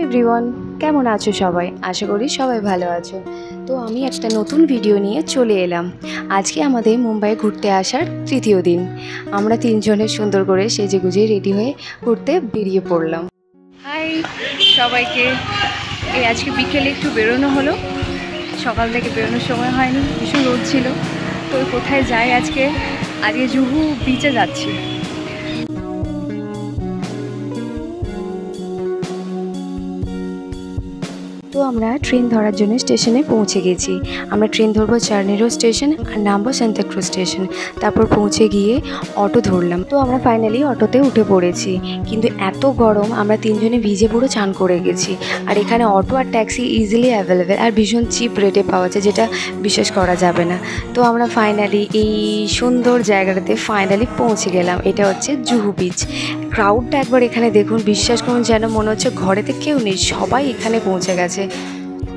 Everyone, কেমন আছো সবাই? আশা করি সবাই ভালো আছো। তো আমি একটা নতুন ভিডিও নিয়ে চলে এলাম। আজকে আমাদের মুম্বাই ঘুরতে আসার তৃতীয় দিন। আমরা তিনজনে সুন্দর করে সেজেগুজে রেডি হয়ে ঘুরতে বেরিয়ে পড়লাম। হাই সবাইকে। এই আজকে বিকেলে একটু বেরোনো হলো, সকাল থেকে বেরোনোর সময় হয়নি, ভীষণ রোদ ছিল। তো কোথায় যাই আজকে? আজকে জুহু বিচে যাচ্ছি। তো আমরা ট্রেন ধরার জন্য স্টেশনে পৌঁছে গেছি। আমরা ট্রেন ধরবো চার্নেরো স্টেশন আর নামবো সান্তাক্রুজ স্টেশন। তারপর পৌঁছে গিয়ে অটো ধরলাম। তো আমরা ফাইনালি অটোতে উঠে পড়েছি, কিন্তু এত গরম আমরা তিনজনে ভিজে পুরো চান করে গেছি। আর এখানে অটো আর ট্যাক্সি ইজিলি অ্যাভেলেবেল আর ভীষণ চিপ রেটে পাওয়া যায়, যেটা বিশ্বাস করা যাবে না। তো আমরা ফাইনালি এই সুন্দর জায়গাটাতে পৌঁছে গেলাম। এটা হচ্ছে জুহু বিচ। ক্রাউডটা একবার এখানে দেখুন, বিশ্বাস করুন যেন মনে হচ্ছে ঘরেতে কেউ নেই, সবাই এখানে পৌঁছে গেছে।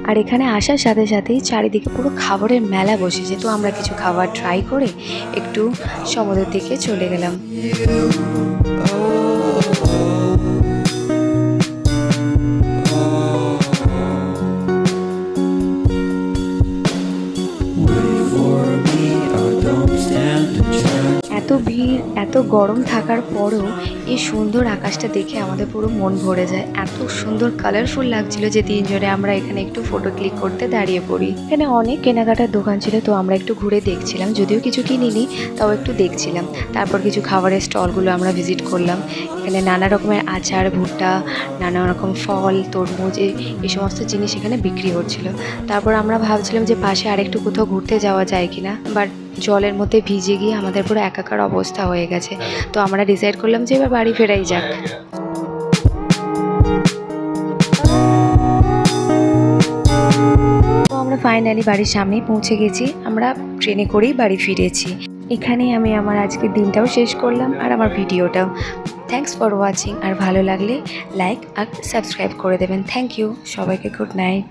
আর এখানে আসার সাথে সাথেই চারিদিকে পুরো খাবারের মেলা বসেছে। তো আমরা কিছু খাবার ট্রাই করে একটু সমুদ্রের দিকে চলে গেলাম। এত ভিড়, এত গরম থাকার পরেও এই সুন্দর আকাশটা দেখে আমাদের পুরো মন ভরে যায়। এত সুন্দর কালারফুল লাগছিল যে তিনজনে আমরা এখানে একটু ফটো ক্লিক করতে দাঁড়িয়ে পড়ি। এখানে অনেক কেনাকাটার দোকান ছিল, তো আমরা একটু ঘুরে দেখছিলাম, যদিও কিছু কিনিনি, তাও একটু দেখছিলাম। তারপর কিছু খাবারের স্টলগুলো আমরা ভিজিট করলাম। এখানে নানা রকমের আচার, ভুট্টা, নানা রকম ফল, তরমুজ, এই সমস্ত জিনিস এখানে বিক্রি হচ্ছিল। তারপর আমরা ভাবছিলাম যে পাশে আরেকটু কোথাও ঘুরতে যাওয়া যায় কিনা, বাট জলের মধ্যে ভিজে গিয়ে আমাদের পুরো একাকার অবস্থা হয়ে গেছে। তো আমরা ডিসাইড করলাম যে এবার বাড়ি ফেরাই যাক। তো আমরা ফাইনালি বাড়ির সামনেই পৌঁছে গেছি। আমরা ট্রেনে করেই বাড়ি ফিরেছি। এখানেই আমি আমার আজকের দিনটাও শেষ করলাম আর আমার ভিডিওটাও। Thanks for watching. আর ভালো লাগলে লাইক আর সাবস্ক্রাইব করে দেবেন। থ্যাংক ইউ সবাইকে। Good night.